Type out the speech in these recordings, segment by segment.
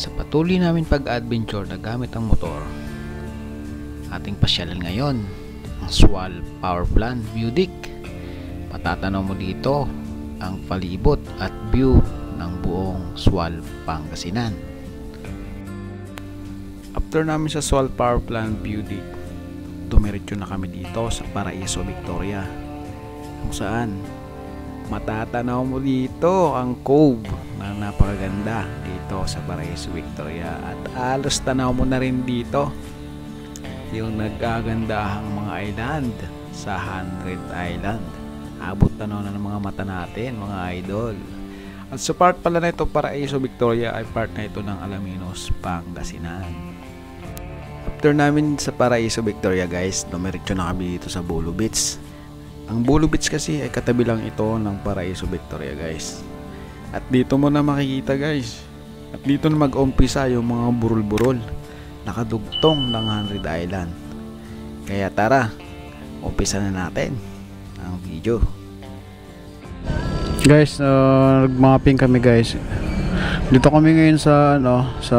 Sa patuloy namin pag-adventure na gamit ang motor, ating pasyalan ngayon ang Sual Power Plant View Deck. Matatanaw mo dito ang palibot at view ng buong Sual, Pangasinan. After namin sa Sual Power Plant View Deck, dumiretso na kami dito sa Paraiso, Victoria, kung saan matatanaw mo dito ang cove na napakaganda dito sa Paraiso, Victoria, at alos tanaw mo na rin dito yung nagagandahang mga island sa 100 Island. Abot tanaw na ng mga mata natin, mga idol. At sa part pala na ito, Paraiso, Victoria, ay part na ito ng Alaminos, Pangasinan. After namin sa Paraiso, Victoria, guys, dumiretso na kami dito sa Bulo Beach. Ang Bulo Beach kasi ay katabi lang ito ng Paraiso, Victoria, guys. At dito mo na makikita, guys. At dito na mag-umpisa yung mga burol-burol nakadugtong ng 100 Island. Kaya tara, umpisa na natin ang video. Guys, nag-mapping kami, guys. Dito kami ngayon sa sa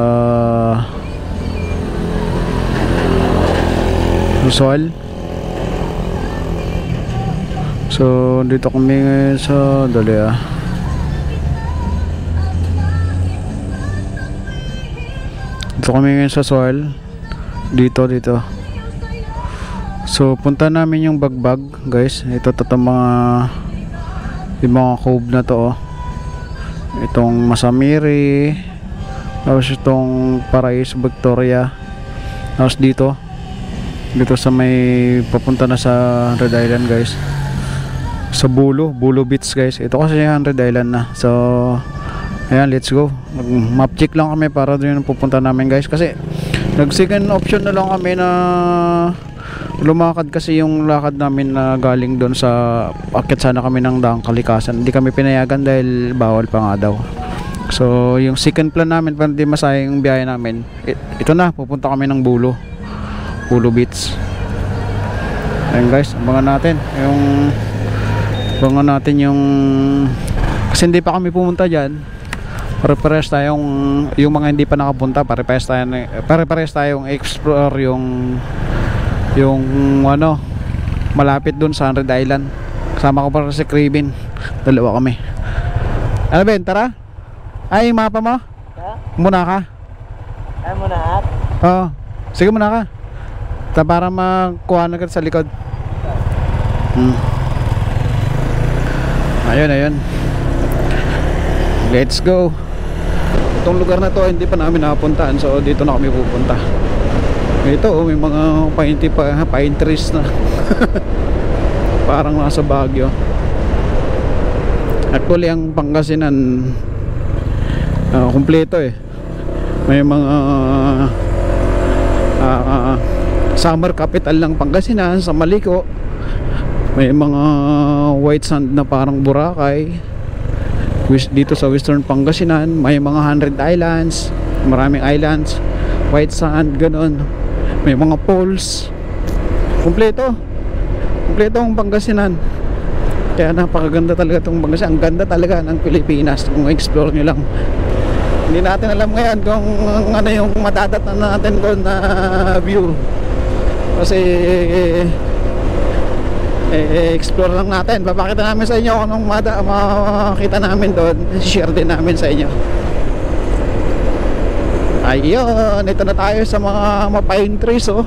Sual. So dito kami ngayon sa dito kami ngayon sa Sual. Dito. So punta namin yung Bagbag, guys. Ito yung mga cove na to, oh. Itong Masamiri, tapos itong Paraiso, Victoria, tapos dito sa may papunta na sa 100 Island, guys, sa Bulo Beach, guys. Ito kasi 100 Island na. So ayan, let's go. Map check lang kami para doon yung pupunta namin, guys, kasi nag second option na lang kami na lumakad, kasi yung lakad namin na galing doon sa akit sana kami ng Daang Kalikasan, hindi kami pinayagan dahil bawal pa nga daw. So yung second plan namin para di masayang yung biyahe namin, ito na, pupunta kami ng Bulo Beach. Ayun, guys, abangan natin yung kasi hindi pa kami pumunta dyan. Pare-pares tayong yung mga hindi pa nakapunta, pare-pares tayong explore yung malapit dun sa 100 Island. Kasama ko para si Kribin, dalawa kami. Ano Ben, tara? Ay, mapa mo? Muna ka? Ay, muna at? Oo, sige, muna ka para makuha na ka sa likod. Ayun, let's go. Itong lugar na to hindi pa namin nakapuntaan, so dito na kami pupunta. Ito, may mga pine trees na parang nasa Baguio. Actually ang Pangasinan kumpleto eh. May mga summer capital ng Pangasinan sa Maliko. May mga white sand na parang Boracay dito sa Western Pangasinan. May mga 100 islands, maraming islands, white sand, ganon. May mga falls. Kumpleto ang Pangasinan. Kaya napakaganda talaga itong Pangasinan. Ang ganda talaga ng Pilipinas kung explore nyo lang. Hindi natin alam ngayon kung ano yung madadatnan natin doon na view, kasi explore lang natin. Papakita namin sa inyo kung anong makita namin doon, share din namin sa inyo. Ayun, ito na tayo sa mga pine trees, oh.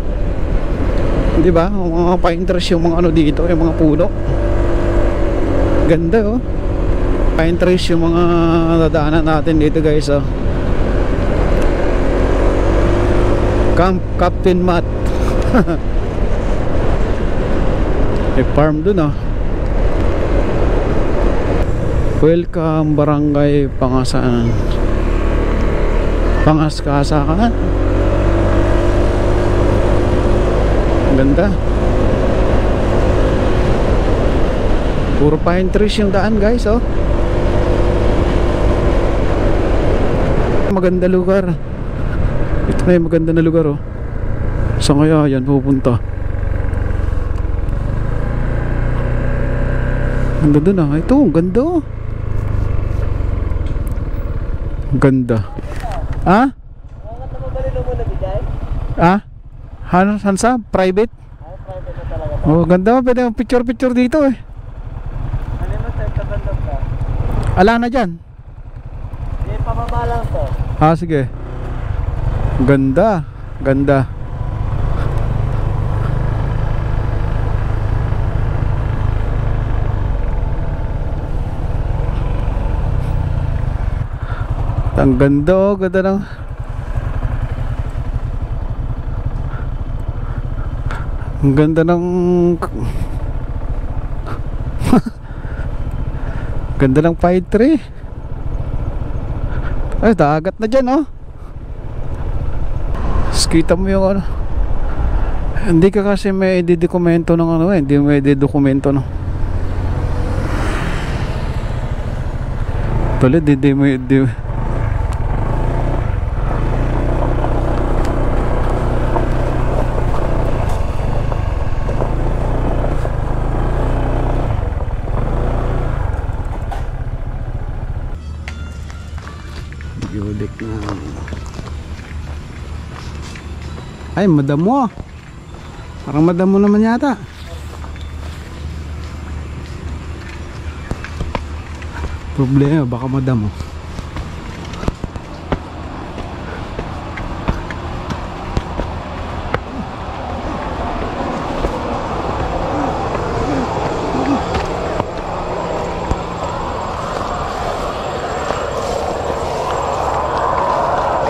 Di ba? Mga pine trees yung mga ano dito, yung mga puno. Ganda, oh. Pine trees yung mga dadaanan natin dito, guys, oh. Camp Captain Matt. May farm dun, oh. Welcome Barangay Pangasakan. Pangaskasakan. Ganda. Puro pine trees yung daan, guys, oh. Maganda lugar. Ito na yung maganda na lugar, oh. Saan kaya yan pupunta? Ganda dun, ah. Ito, ganda, oh. Ganda. Ha? Ah? Hansa? Private? Ay, private na talaga to. Oh, ganda. Pwede yung picture dito eh. Ano mo tayo kabandog ka? Ala na dyan. Hindi, pababa lang to. Ah, sige. Ganda. Ganda. Ang ganda, oh. Ganda ng... Ang ganda ng... Ganda ng pine tree. Ay, dagat na dyan, oh. Kita mo yung ano. Hindi ka kasi may i-dokumento ng ano eh. Hindi mo i-dokumento no. Tuloy, hindi mo Yudik na. Ay, madamo. Parang madamo naman yata. Problema, baka madamo.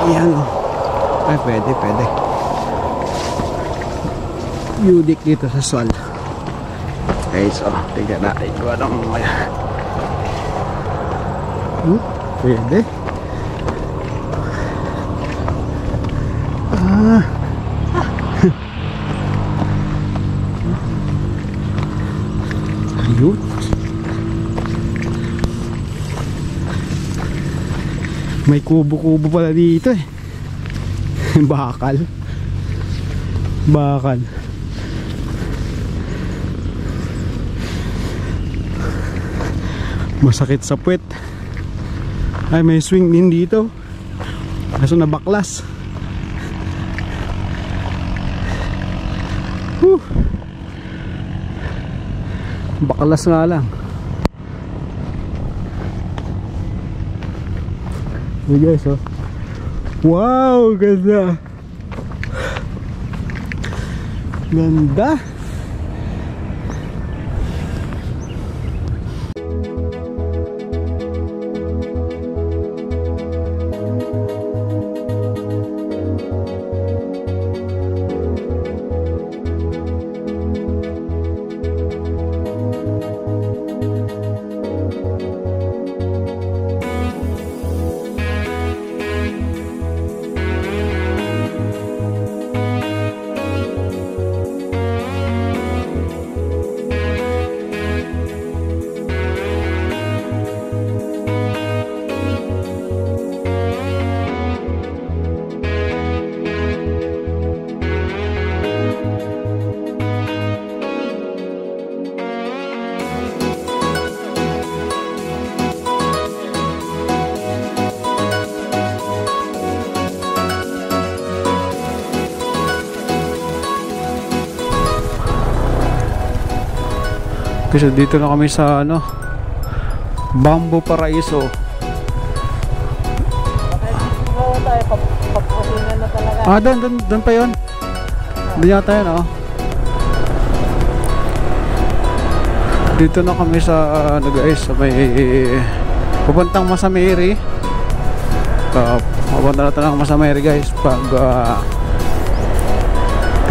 Ayan. Ay, pwede. Yudik dito sa Swal. Okay, so tignan natin kung anong pwede. Ayun. May kubo-kubo pala dito eh. Bakal. Masakit sa puwet. Ay, may swing din dito. Kaso nabaklas. Baklas nga lang. Hey guys, oh. Wow, ganda. Ganda. Kasi dito na kami sa ano, Bamboo Paraiso. Ah, doon pa yun. Doon yata yun, oh. Dito na kami sa ano guys, sa may pupuntang Masamiri. Pupunta natin ng Masamiri guys pag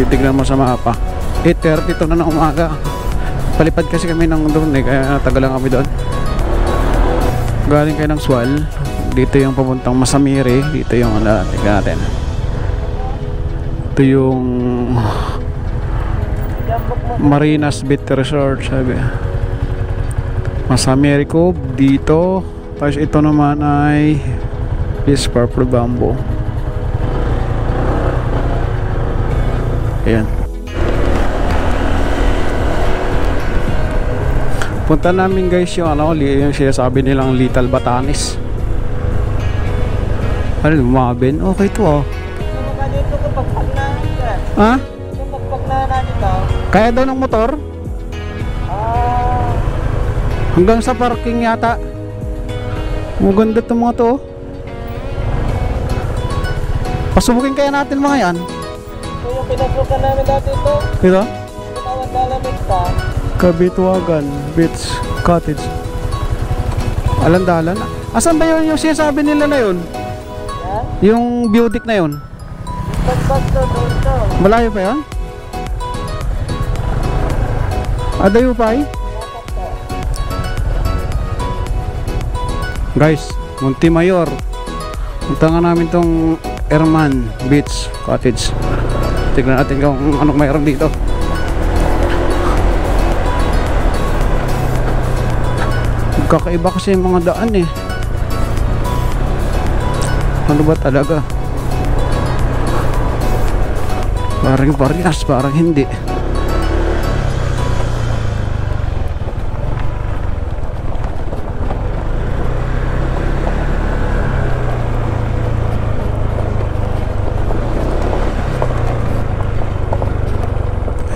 titignan mo sa mapa. 8:30 to na ng umaga. Palipad kasi kami ng doon eh, kaya tagal lang kami doon. Galing kayo ng Swal. Dito yung papuntang Masamiri. Dito yung tignan natin. Ito yung Marinas Beach Resort, sabi. Masamiri Cove dito. Tapos ito naman ay is Purple Bamboo. Ayan. Punta namin guys yung ano, yung sinasabi nilang Little Batanes. Ano, Mabin? Okay to, oh. Dito kapag na Ha? Yung pagpag na nandito, Kaya daw ng motor? ah, Hanggang sa parking yata. Maganda itong mga to. Pasubukin kaya natin mga yan. ito yung pinasukan namin dati ito. Ito? Tinawag dalamit pa. Kabituagan Beach Cottage. Alandalan. Asan ba yun yung sinasabi nila na yun? Yan. Yung beauty na yun? Pagpag to, doon to. Malayo pa yun? Adayo pa eh? Dapat to. Guys, Montemayor. Punta nga namin tong Herman Beach Cottage. Tignan natin kung anong mayroon dito. Kakaiba kasi yung mga daan eh. Ano ba talaga? Parang parehas, parang hindi.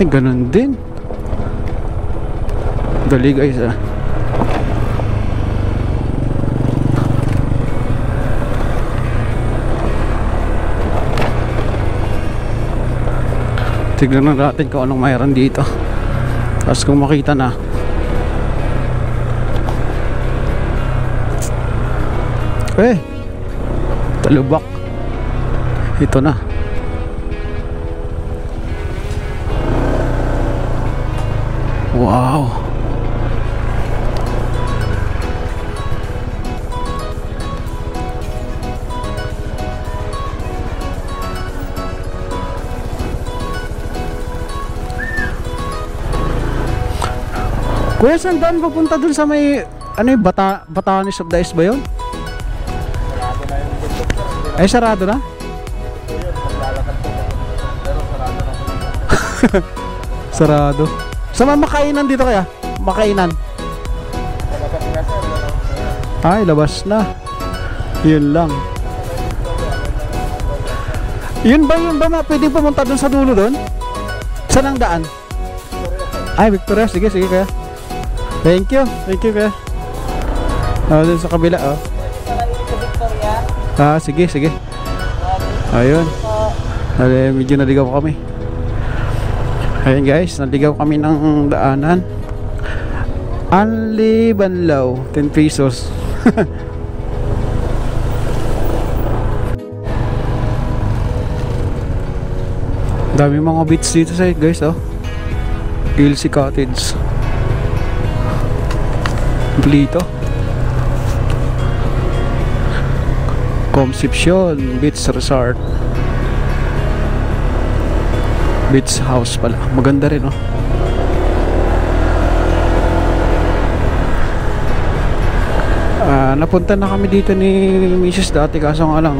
Ay, ganun din. Dali guys ah. Tignan na natin kung anong mayroon dito. Tapos kung makita na. Talubak. Ito na. Wow. Kuya, saan daan papunta dun sa may ano yung Batanes of the East ba yun? Sarado na yung bundok sir. Hindi na Ay, sarado na? po yun. Maglalakad po. Pero sarado na po. Sarado. Sa mga makainan dito kaya? Makainan. Malabas na sir. Ay, labas na. Yun lang. Yun ba pwede pumunta dun sa dulo dun? Saan ang daan? Ay, Victoria. Sige kaya. Thank you kaya. Dun sa kabila oh. Sa Victoria. Sige. Ayun. Medyo naligaw kami. Ayun guys, naligaw kami ng daanan. Only Banlaw, 10 pesos. Dami mga beach dito sa guys oh. Gilsey Cottage. Blito. Concepcion Beach Resort. Beach House pala. Maganda rin oh. Napunta na kami dito ni Mrs. dati kaso nga lang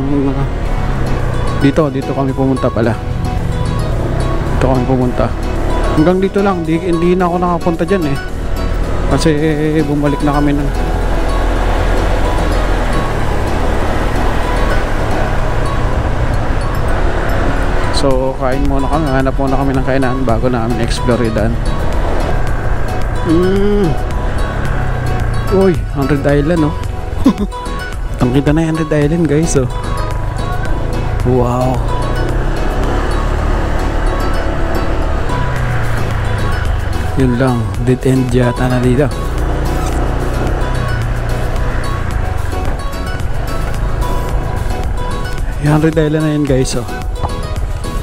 dito kami pumunta pala. Dito kami pumunta. Hanggang dito lang, hindi na ako nakapunta dyan eh. Kasi bumalik na kami ng So kain muna kami, hanap muna kami ng kainan bago namin explore daan. Uy, 100 Island oh. Ang kita na 100 Island guys oh. Wow. Yun lang, dead end yata na dito. Yung 100 Island na yun guys oh.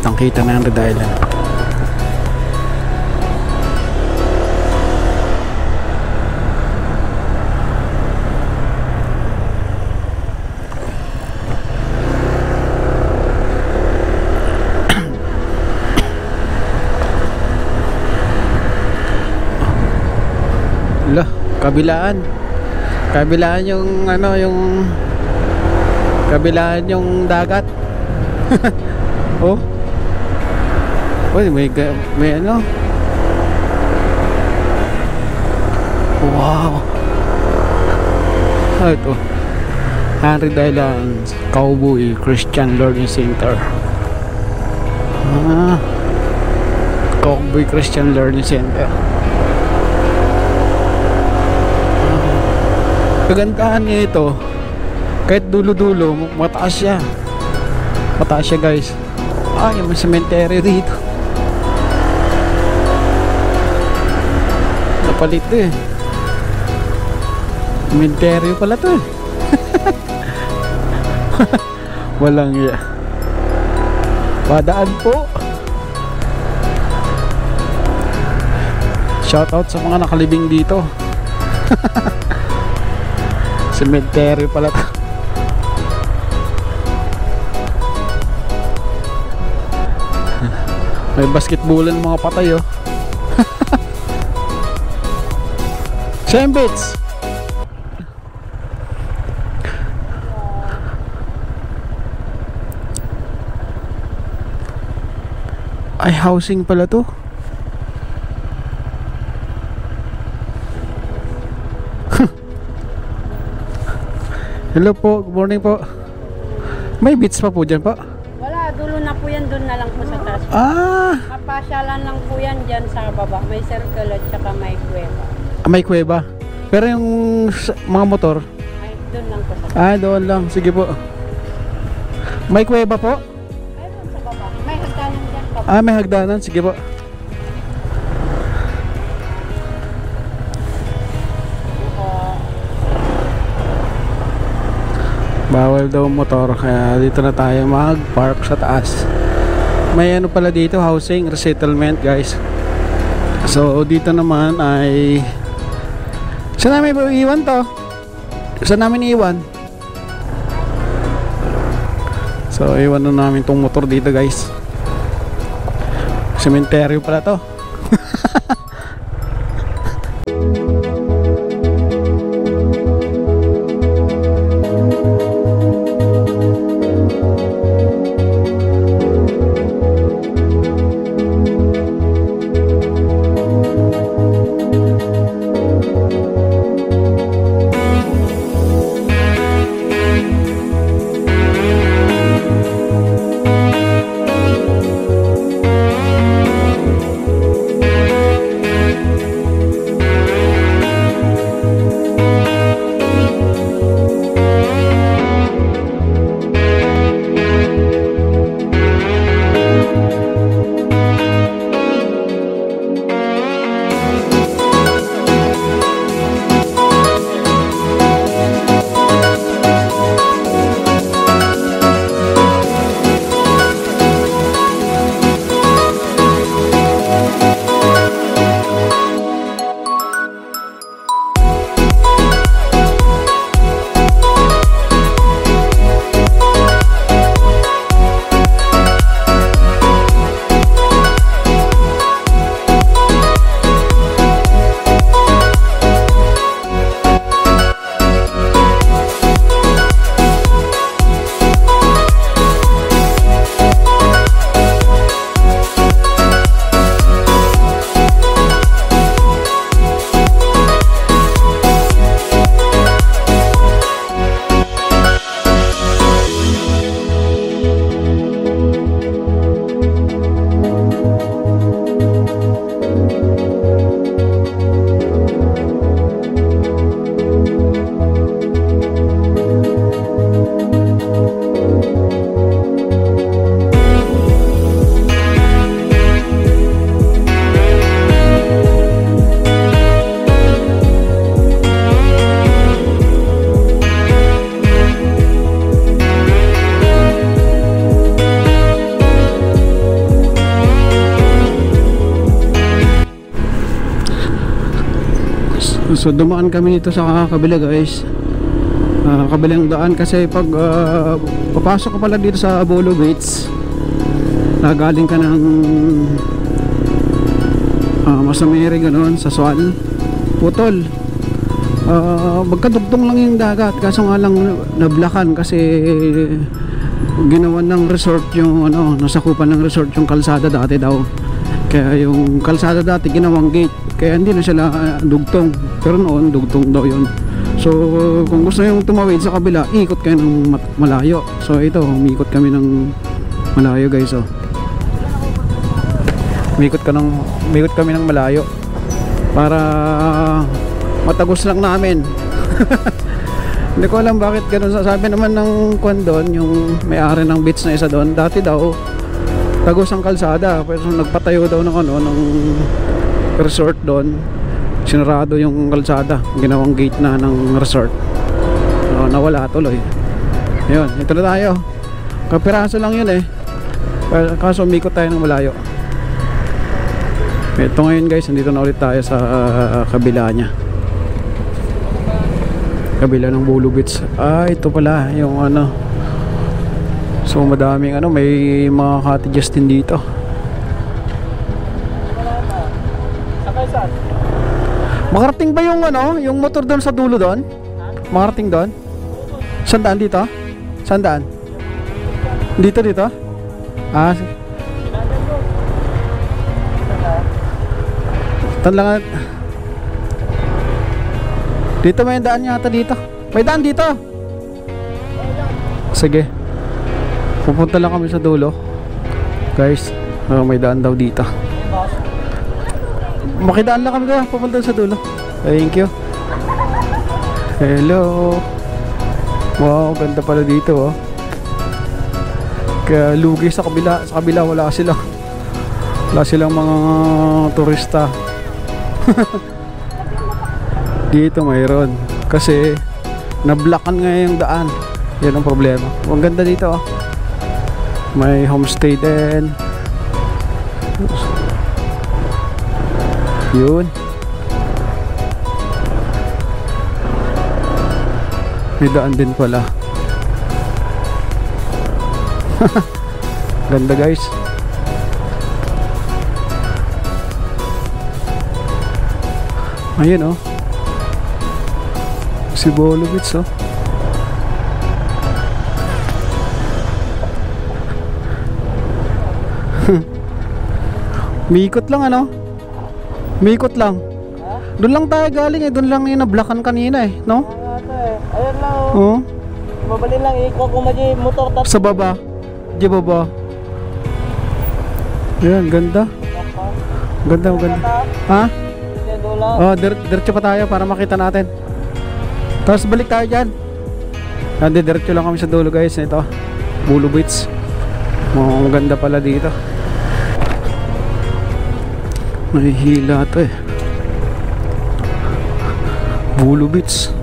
Tangkita na 100 Island. Kabilaan yung ano yung kabilaan yung dagat. Oh. Uy, may ano. Wow. Ito. 100 Islands Cowboy Christian Learning Center. Cowboy Christian Learning Center. Kagandahan niya ito, kahit dulo-dulo, mataas siya. Mataas siya guys. Yung may cemetery dito. Napalit to eh. Cemetery pala to eh. Walang iya. Padaan po. Shoutout sa mga nakalibing dito. Cemetery pala to. May basketballan mga patay oh. Sembits. Ay, housing pala to. Hello po, good morning po. May beach pa po dyan po? Wala, dulo na po yan, doon na lang po sa taas. Kapasyalan lang po yan dyan sa baba. May circle at saka may kuweba. May kuweba. Pero yung mga motor? Ay, doon lang po sa taas. Doon lang. Sige po. May kuweba po? Mayroon sa baba. May hagdanan dyan pa. May hagdanan. Sige po. Bawal daw motor, kaya dito na tayo mag-park sa taas. May ano pala dito, housing, resettlement guys. So dito naman ay saan namin iiwan to? Saan namin iiwan? So iwan na namin tong motor dito guys. Cemetery pala to. So dumaan kami dito sa kabila guys, kabilang daan kasi pag papasok ka pala dito sa Bolo Gates, galing ka ng Masamere ganoon sa Sual, Putol, magkadugtong lang yung dagat, kaso nga lang nablakan kasi ginawan ng resort yung nasakupan ng resort yung kalsada dati daw. Kaya yung kalsada dati ginawang gate, kaya hindi na sila dugtong, pero noon dugtong daw yun. So kung gusto nyo tumawid sa kabila, ikot kayo ng malayo. So ito, umikot kami ng malayo guys. Umikot kami ng malayo para matagos lang namin. Hindi ko alam bakit ganun. Sabi naman ng kwan doon, yung may-ari ng beach na isa doon, dati daw tagos ang kalsada, pero nagpatayo daw ng ano, ng resort doon, sinarado yung kalsada, ginawang gate na ng resort. Nawala tuloy. Yun, ito na tayo. Kapiraso lang yun eh, kaso umikot tayo ng malayo. Ito ngayon guys, nandito na ulit tayo sa kabila nya, kabila ng Bulu Beach. Ito pala yung ano. So madaming ano, may mga cottages din dito. Makarating ba yung ano, yung motor doon sa dulo doon? Makarating doon? Sandaan dito? Sandaan? Dito? Tanlangan. Dito may daan yata dito. May daan dito. Sige. Pupunta lang kami sa dulo. Guys, may daan daw dito. Makidaan lang kami kaya pupunta sa dulo. Thank you. Hello. Wow, ganda pala dito oh. Kaya lugi sa kabila. Sa kabila wala silang mga turista. Dito mayroon kasi nablockan nga yung daan. Yan ang problema. Ang ganda dito oh. May homestay din. Yun. May daan din pala. Ganda guys. Ayun oh. Si Bulu Beach oh. Miikot lang ano? Miikot lang. Doon lang tayo galing eh. Doon lang yung nablakan kanina eh, no? Ayun lang oh. Oo. Mabalin lang ikaw kung may motor tapos Sa baba. Di baba. Ayan, ganda. Ganda. Ha? Oh, diretso pa tayo para makita natin. Tapos balik tayo dyan. Hindi, diretso lang kami sa dulo guys. Ito, Bulu Beach. Ang ganda pala dito. May hila to eh. Bulu Beach.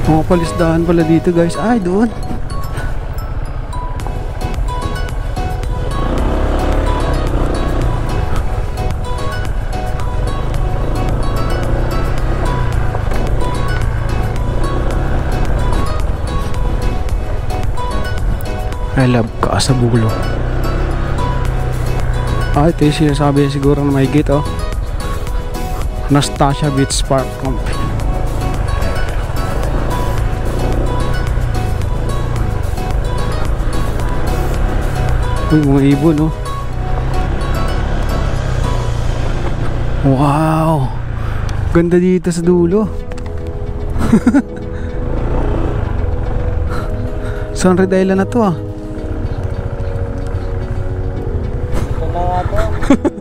Mga palisdahan pala dito guys. Ay, doon. I love Kasabulo. Ito yung sinasabi siguro na may gate oh. Anastasia Beach Park. Uy, mga ibon oh. Wow, ganda dito sa dulo. Sunrise Island na to ah. ito na nga to.